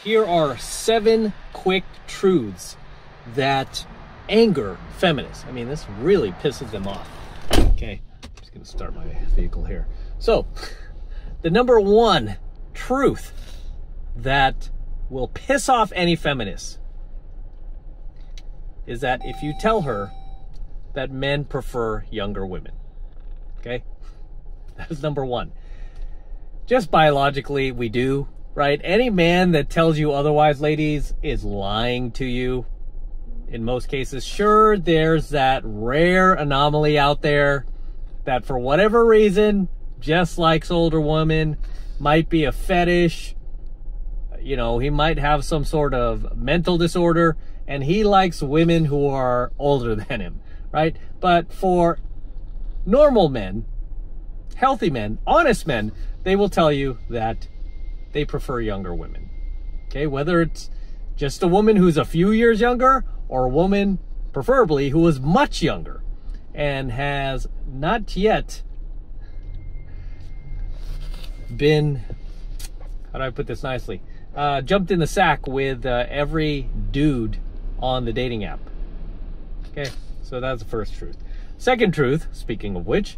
Here are 7 quick truths that anger feminists. I mean, this really pisses them off. Okay, I'm just gonna start my vehicle here. So, the number 1 truth that will piss off any feminist is that if you tell her that men prefer younger women. Okay? That is number 1. Just biologically, we do, right? Any man that tells you otherwise, ladies, is lying to you in most cases. Sure, there's that rare anomaly out there that for whatever reason just likes older women, might be a fetish, you know, he might have some sort of mental disorder, and he likes women who are older than him, right? But for normal men, healthy men, honest men, they will tell you that they prefer younger women. Okay, whether it's just a woman who's a few years younger or a woman, preferably, who is much younger and has not yet been, how do I put this nicely, jumped in the sack with every dude on the dating app. Okay, so that's the first truth. Second truth, speaking of which,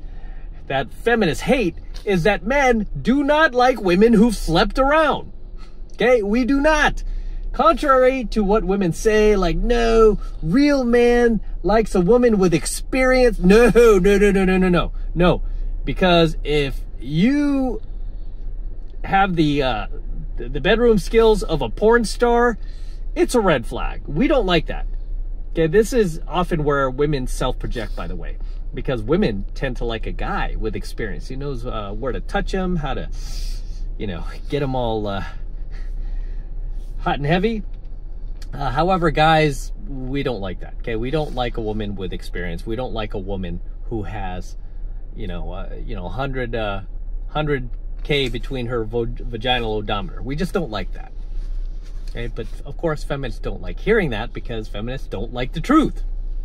that feminists hate is that men do not like women who've slept around. Okay, we do not. Contrary to what women say, like, no, real man likes a woman with experience. No. Because if you have the bedroom skills of a porn star, it's a red flag. We don't like that. Okay, this is often where women self-project, by the way, because women tend to like a guy with experience. He knows where to touch him, how to, you know, get him all hot and heavy. However, guys, we don't like that. Okay, we don't like a woman with experience. We don't like a woman who has, 100K between her vaginal odometer. We just don't like that. Okay, but of course, feminists don't like hearing that because feminists don't like the truth.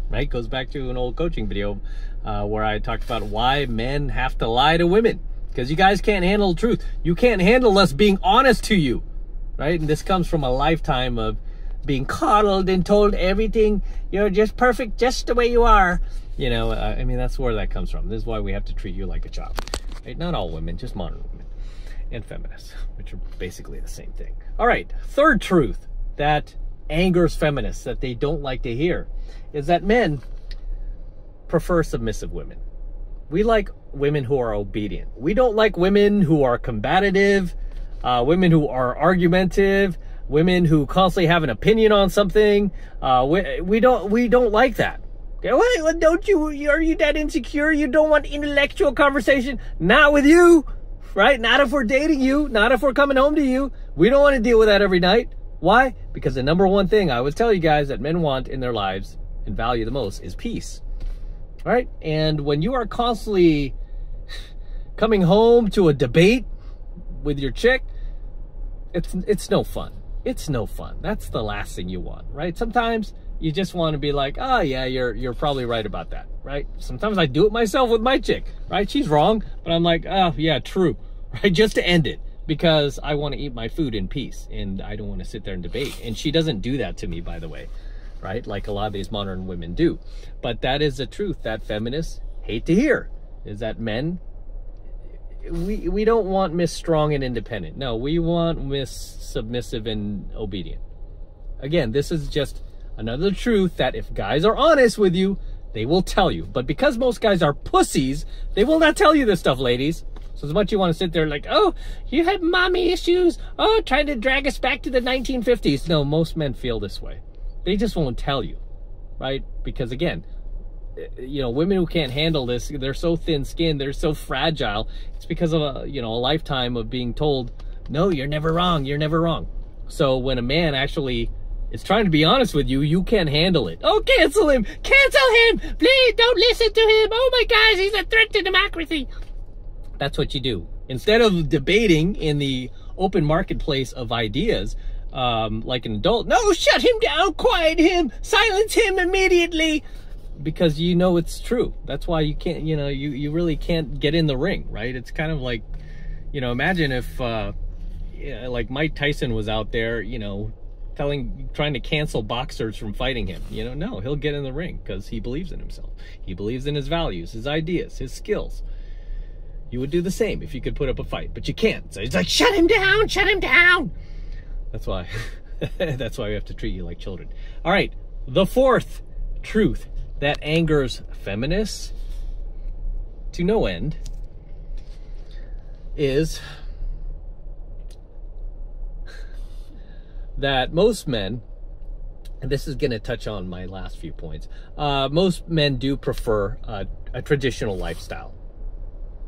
Right? Goes back to an old coaching video where I talked about why men have to lie to women, because you guys can't handle the truth. You can't handle us being honest to you, right? And this comes from a lifetime of being coddled and told everything, you're just perfect just the way you are. You know, I mean, that's where that comes from. This is why we have to treat you like a child. Right? Not all women, just modern women and feminists, which are basically the same thing. All right, third truth that angers feminists that they don't like to hear is that men prefer submissive women. We like women who are obedient. We don't like women who are combative, women who are argumentative, women who constantly have an opinion on something. We don't like that. Okay, well, don't you? Are you that insecure? You don't want intellectual conversation? Not with you, right? Not if we're dating you. Not if we're coming home to you. We don't want to deal with that every night. Why? Because the number 1 thing I always tell you guys that men want in their lives and value the most is peace. All right? And when you are constantly coming home to a debate with your chick, it's no fun. It's no fun. That's the last thing you want, right? Sometimes you just want to be like, oh yeah, you're probably right about that, right? Sometimes I do it myself with my chick, right? She's wrong, but I'm like, oh yeah, true, right? Just to end it. Because I want to eat my food in peace and I don't want to sit there and debate. And she doesn't do that to me, by the way, right? Like a lot of these modern women do. But that is the truth that feminists hate to hear, is that men, we don't want Miss Strong and Independent. No, we want Miss Submissive and Obedient. Again, this is just another truth that if guys are honest with you, they will tell you. But because most guys are pussies, they will not tell you this stuff, ladies. So as much as you want to sit there like, oh, you had mommy issues, oh, trying to drag us back to the 1950s. No, most men feel this way. They just won't tell you, right? Because again, you know, women who can't handle this, they're so thin-skinned, they're so fragile. It's because of a lifetime of being told, no, you're never wrong, you're never wrong. So when a man actually is trying to be honest with you, you can't handle it. Oh, cancel him! Cancel him! Please don't listen to him! Oh my gosh, he's a threat to democracy! That's what you do. Instead of debating in the open marketplace of ideas, like an adult, no, shut him down, quiet him, silence him immediately, because you know it's true. That's why you can't, you really can't get in the ring, right? It's kind of like, imagine if, like Mike Tyson was out there, you know, trying to cancel boxers from fighting him. You know, no, he'll get in the ring because he believes in himself. He believes in his values, his ideas, his skills. You would do the same if you could put up a fight, but you can't. So he's like, shut him down, shut him down. That's why, that's why we have to treat you like children. All right, the fourth truth that angers feminists to no end is that most men, and this is going to touch on my last few points, most men do prefer a traditional lifestyle.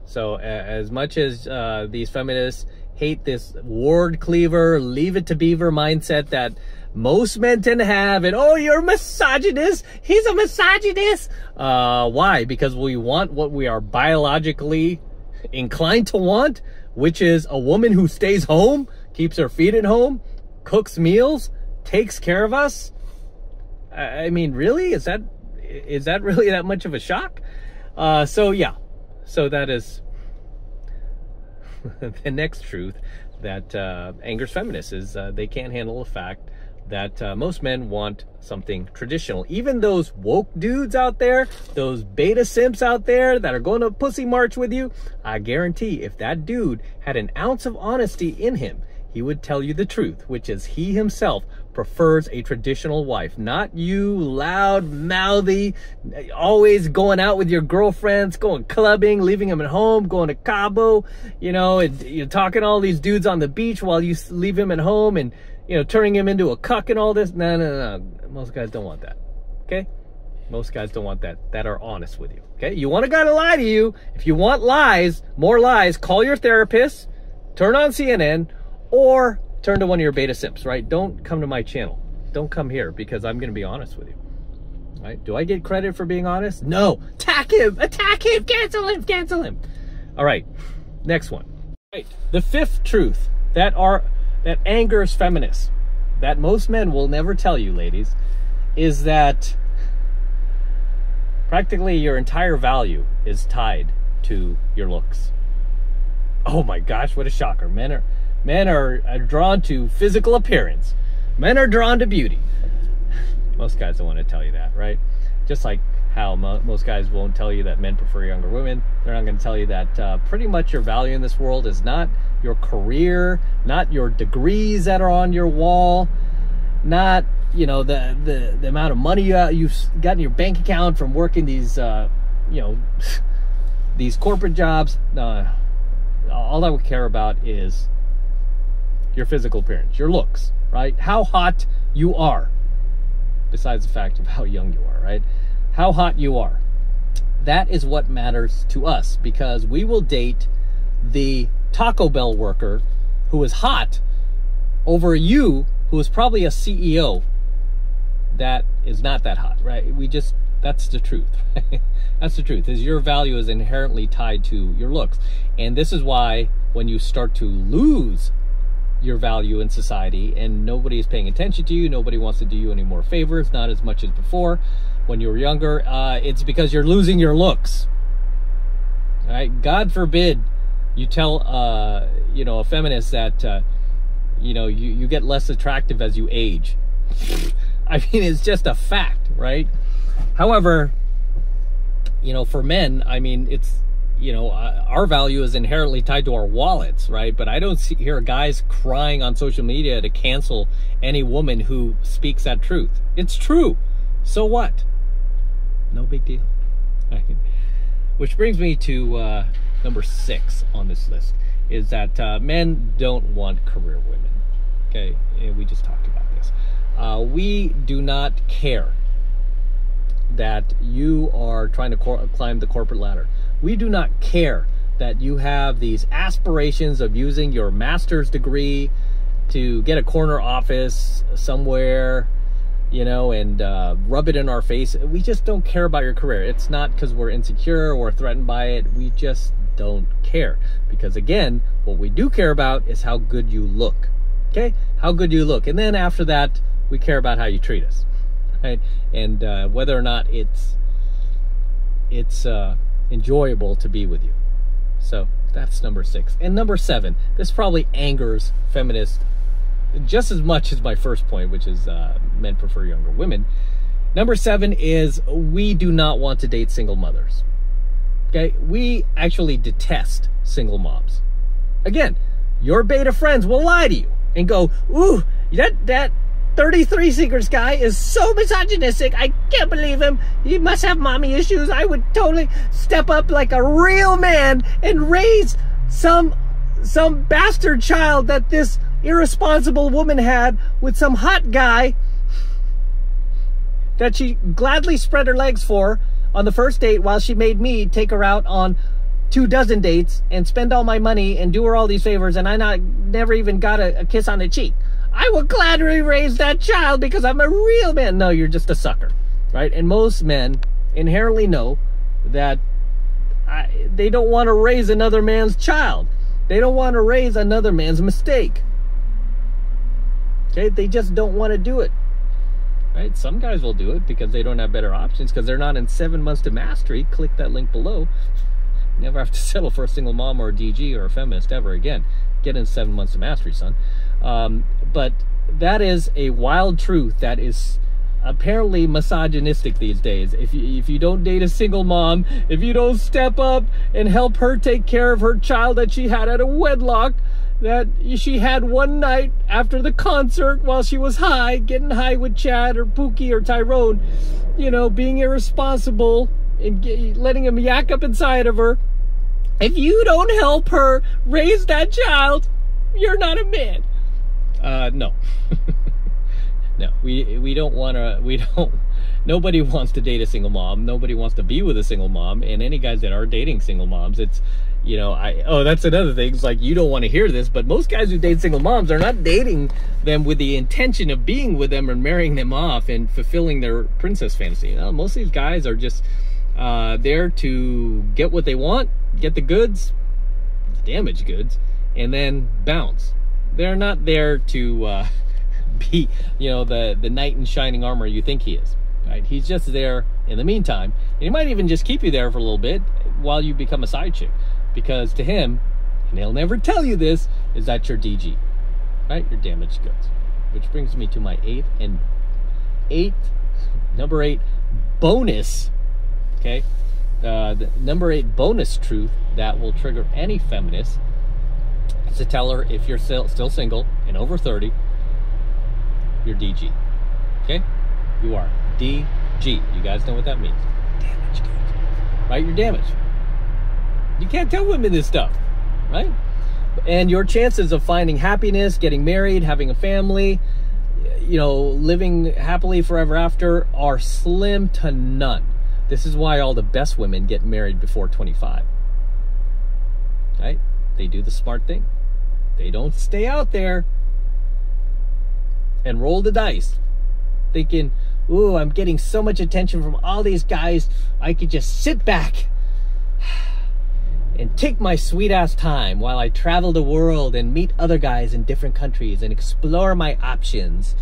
So as much as these feminists hate this ward cleaver, leave it to beaver mindset that most men tend to have, and oh, you're a misogynist, he's a misogynist. Why? Because we want what we are biologically inclined to want, which is a woman who stays home, keeps her feet at home, cooks meals, takes care of us. I mean, really? Is that really that much of a shock? So yeah, so that is the next truth that angers feminists is they can't handle the fact that most men want something traditional. Even those woke dudes out there, those beta simps out there that are going to pussy march with you, I guarantee if that dude had an ounce of honesty in him, he would tell you the truth, which is he himself prefers a traditional wife, not you loud, mouthy, always going out with your girlfriends, going clubbing, leaving them at home, going to Cabo, you know, and you're talking to all these dudes on the beach while you leave him at home and, you know, turning him into a cuck and all this. No. Most guys don't want that, okay? Most guys don't want that are honest with you, okay? You want a guy to lie to you. If you want lies, more lies, call your therapist, turn on CNN, or turn to one of your beta simps, right? Don't come to my channel. Don't come here because I'm going to be honest with you, right? Do I get credit for being honest? No. Attack him, cancel him. All right, next one. Right. The fifth truth that angers feminists, that most men will never tell you, ladies, is that practically your entire value is tied to your looks. Oh my gosh, what a shocker. Men are drawn to physical appearance. Men are drawn to beauty. Most guys don't want to tell you that, right? Just like how most guys won't tell you that men prefer younger women. They're not going to tell you that pretty much your value in this world is not your career, not your degrees that are on your wall, not, you know, the amount of money you've got in your bank account from working these, you know, these corporate jobs. All I would care about is your physical appearance, your looks, right? How hot you are, besides the fact of how young you are, right? How hot you are. That is what matters to us, because we will date the Taco Bell worker who is hot over you, who is probably a CEO that is not that hot, right? That's the truth. That's the truth, is your value is inherently tied to your looks. And this is why when you start to lose your value in society and nobody is paying attention to you, nobody wants to do you any more favors, not as much as before when you were younger, it's because you're losing your looks. All right? God forbid you tell you know, a feminist that you know, you get less attractive as you age. I mean, it's just a fact, right? However, you know, for men, I mean, it's, you know, our value is inherently tied to our wallets, right? But I don't hear guys crying on social media to cancel any woman who speaks that truth. It's true. So what? No big deal. Which brings me to number 6 on this list, is that men don't want career women. Okay, we just talked about this. We do not care that you are trying to climb the corporate ladder. We do not care that you have these aspirations of using your master's degree to get a corner office somewhere, you know, and rub it in our face. We just don't care about your career. It's not because we're insecure or threatened by it. We just don't care. Because again, what we do care about is how good you look. Okay? How good you look. And then after that, we care about how you treat us. Right? And whether or not it's enjoyable to be with you. So That's number 6. And number 7, this probably angers feminists just as much as my first point, which is men prefer younger women. Number 7 is we do not want to date single mothers. Okay? We actually detest single moms. Again, your beta friends will lie to you and go, ooh, that 33 Secrets guy is so misogynistic. I can't believe him. He must have mommy issues. I would totally step up like a real man and raise some bastard child that this irresponsible woman had with some hot guy that she gladly spread her legs for on the first date while she made me take her out on 24 dates and spend all my money and do her all these favors, and I never even got a kiss on the cheek. I will gladly raise that child because I'm a real man. No, you're just a sucker, right? And most men inherently know that they don't want to raise another man's child. They don't want to raise another man's mistake. Okay, they just don't want to do it. Right? Some guys will do it because they don't have better options, because they're not in 7 months to mastery. Click that link below. Never have to settle for a single mom or a DG or a feminist ever again. Get in 7 months to mastery, son. But that is a wild truth that is apparently misogynistic these days. If you don't date a single mom, if you don't step up and help her take care of her child that she had out of wedlock, that she had one night after the concert while she was high, getting high with Chad or Pookie or Tyrone, you know, being irresponsible and letting him yak up inside of her. If you don't help her raise that child, you're not a man. No. No, we don't want to, nobody wants to date a single mom. Nobody wants to be with a single mom. And any guys that are dating single moms, it's, you know, that's another thing. It's like, you don't want to hear this, but most guys who date single moms are not dating them with the intention of being with them or marrying them off and fulfilling their princess fantasy. You know, most of these guys are just there to get what they want, get the goods, damaged goods, and then bounce. They're not there to be, you know, the knight in shining armor you think he is, right? He's just there in the meantime, and he might even just keep you there for a little bit while you become a side chick, because to him, and he'll never tell you this, is that your DG, right? Your damaged goods. Which brings me to my number 8 bonus, okay? The number 8 bonus truth that will trigger any feminist is to tell her, if you're still single and over 30, you're DG. Okay? You are DG. You guys know what that means. Damaged goods. Right? You're damaged. You can't tell women this stuff. Right? And your chances of finding happiness, getting married, having a family, you know, living happily forever after are slim to none. This is why all the best women get married before 25. Right? They do the smart thing. They don't stay out there and roll the dice thinking, ooh, I'm getting so much attention from all these guys, I could just sit back and take my sweet ass time while I travel the world and meet other guys in different countries and explore my options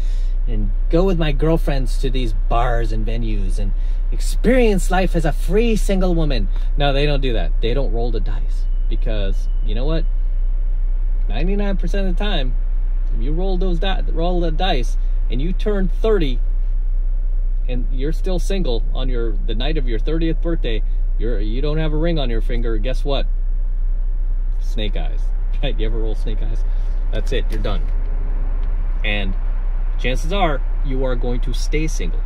and go with my girlfriends to these bars and venues and experience life as a free single woman. No, they don't do that. They don't roll the dice, because you know what? 99% of the time, if you roll the dice and you turn 30 and you're still single on the night of your 30th birthday, you don't have a ring on your finger, guess what? Snake eyes. Right? You ever roll snake eyes? That's it. You're done. And chances are you are going to stay single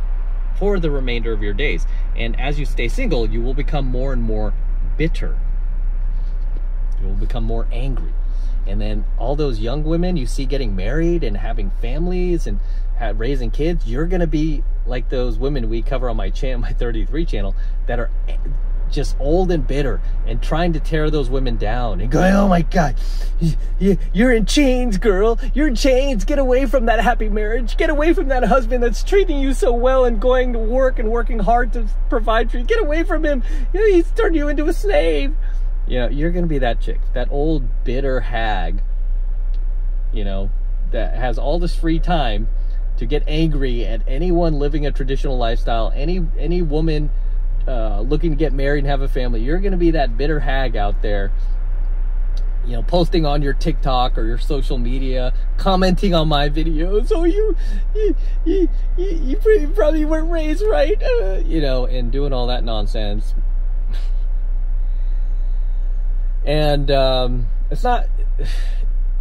for the remainder of your days. And as you stay single, you will become more and more bitter. You will become more angry. And then all those young women you see getting married and having families and raising kids, you're going to be like those women we cover on my 33 channel that are just old and bitter and trying to tear those women down and going, oh my God, you're in chains, girl. You're in chains. Get away from that happy marriage. Get away from that husband that's treating you so well and going to work and working hard to provide for you. Get away from him. He's turned you into a slave. You know, you're going to be that chick, that old bitter hag, you know, that has all this free time to get angry at anyone living a traditional lifestyle, any woman looking to get married and have a family. You're going to be that bitter hag out there you know, posting on your TikTok or your social media, commenting on my videos. Oh, you probably weren't raised right, you know, and doing all that nonsense. And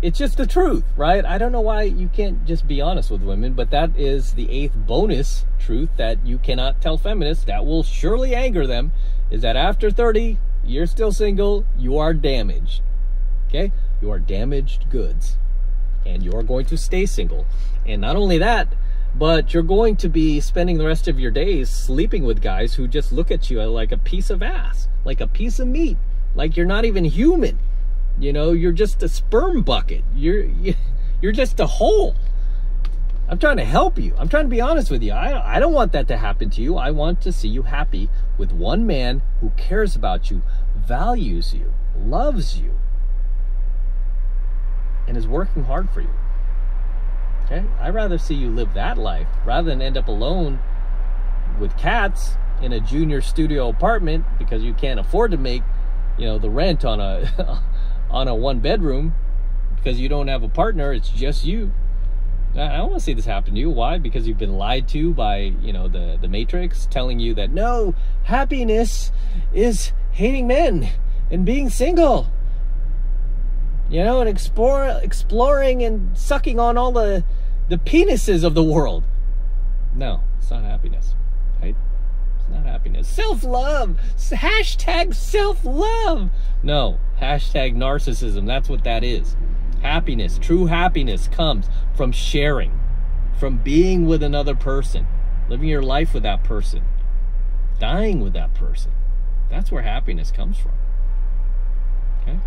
it's just the truth, right? I don't know why you can't just be honest with women, but that is the 8th bonus truth that you cannot tell feminists that will surely anger them, is that after 30, you're still single, you are damaged. Okay? You are damaged goods. And you're going to stay single. And not only that, but you're going to be spending the rest of your days sleeping with guys who just look at you like a piece of ass, like a piece of meat, like you're not even human. You know, you're just a sperm bucket. You're just a hole. I'm trying to help you. I'm trying to be honest with you. I don't want that to happen to you. I want to see you happy with one man who cares about you, values you, loves you, and is working hard for you. Okay? I'd rather see you live that life rather than end up alone with cats in a junior studio apartment because you can't afford to make, you know, the rent on a on a 1-bedroom because you don't have a partner. It's just you. I don't want to see this happen to you. Why? Because you've been lied to by, you know, the Matrix telling you that no, happiness is hating men and being single, you know, and exploring and sucking on all the penises of the world. No, it's not happiness, right? It's not happiness. Self-love. Hashtag self-love. No, hashtag narcissism. That's what that is. Happiness, true happiness comes from sharing, from being with another person, living your life with that person, dying with that person. That's where happiness comes from. Okay?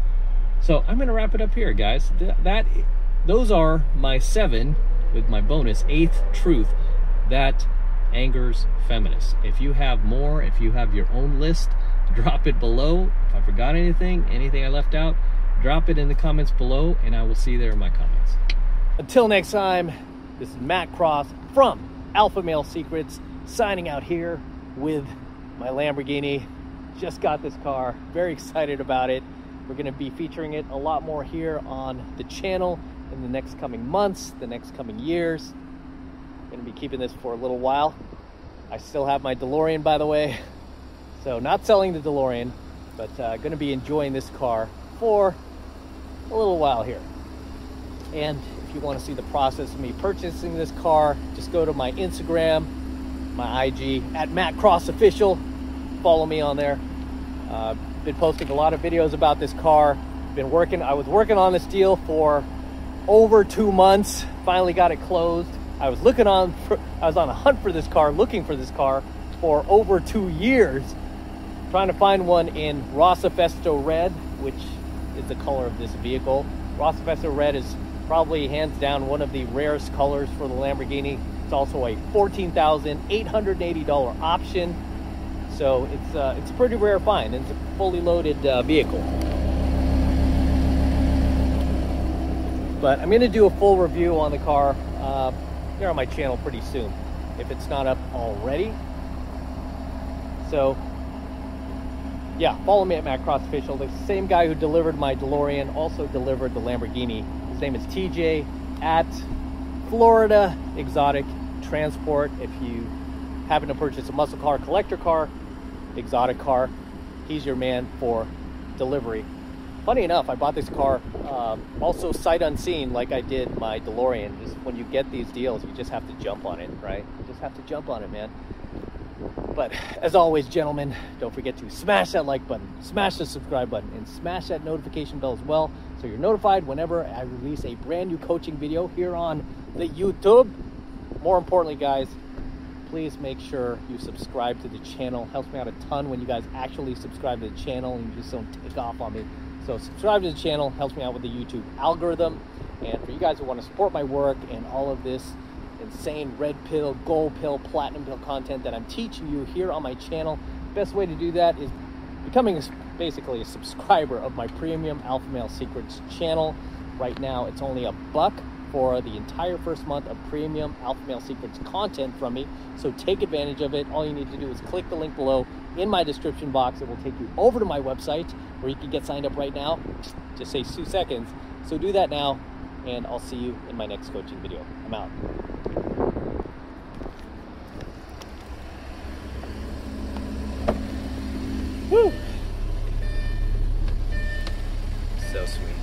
So I'm going to wrap it up here, guys. Those are my 7, with my bonus, 8th truth that angers feminists. If you have more, if you have your own list, drop it below. If I forgot anything I left out, drop it in the comments below, and I will see you there in my comments. Until next time, this is Matt Cross from AlphaMaleSecrets, signing out here with my Lamborghini. Just got this car, very excited about it. We're going to be featuring it a lot more here on the channel in the next coming months, the next coming years. Going to be keeping this for a little while. I still have my DeLorean, by the way. So not selling the DeLorean, but going to be enjoying this car for a little while here. And if you want to see the process of me purchasing this car, just go to my Instagram, my IG, at MattCrossOfficial. Follow me on there. Been posting a lot of videos about this car. I was working on this deal for over 2 months. Finally got it closed. I was on a hunt for this car, looking for this car for over 2 years, trying to find one in Rossa Festo Red, which is the color of this vehicle. Rossa Festo Red is probably hands down one of the rarest colors for the Lamborghini. It's also a $14,880 option, so it's a pretty rare find. It's a fully loaded vehicle. But I'm going to do a full review on the car here on my channel pretty soon, if it's not up already. So yeah, follow me at MattCrossOfficial. The same guy who delivered my DeLorean also delivered the Lamborghini. His name is TJ at Florida Exotic Transport. If you happen to purchase a muscle car, collector car, exotic car, he's your man for delivery. Funny enough, I bought this car also sight unseen, like I did my DeLorean. Just when you get these deals, you just have to jump on it, right? You just have to jump on it, man. But as always, gentlemen, don't forget to smash that like button, smash the subscribe button, and smash that notification bell as well, so you're notified whenever I release a brand new coaching video here on the YouTube. More importantly, guys, please make sure you subscribe to the channel. Helps me out a ton when you guys actually subscribe to the channel and you just don't take off on me. So subscribe to the channel, helps me out with the YouTube algorithm. And for you guys who want to support my work and all of this insane red pill, gold pill, platinum pill content that I'm teaching you here on my channel, best way to do that is becoming basically a subscriber of my premium AlphaMaleSecrets channel. Right now it's only $1 for the entire first month of premium Alpha Male Secrets content from me. So take advantage of it. All you need to do is click the link below in my description box. It will take you over to my website where you can get signed up right now. Just takes 2 seconds. So do that now, and I'll see you in my next coaching video. I'm out. Woo! So sweet.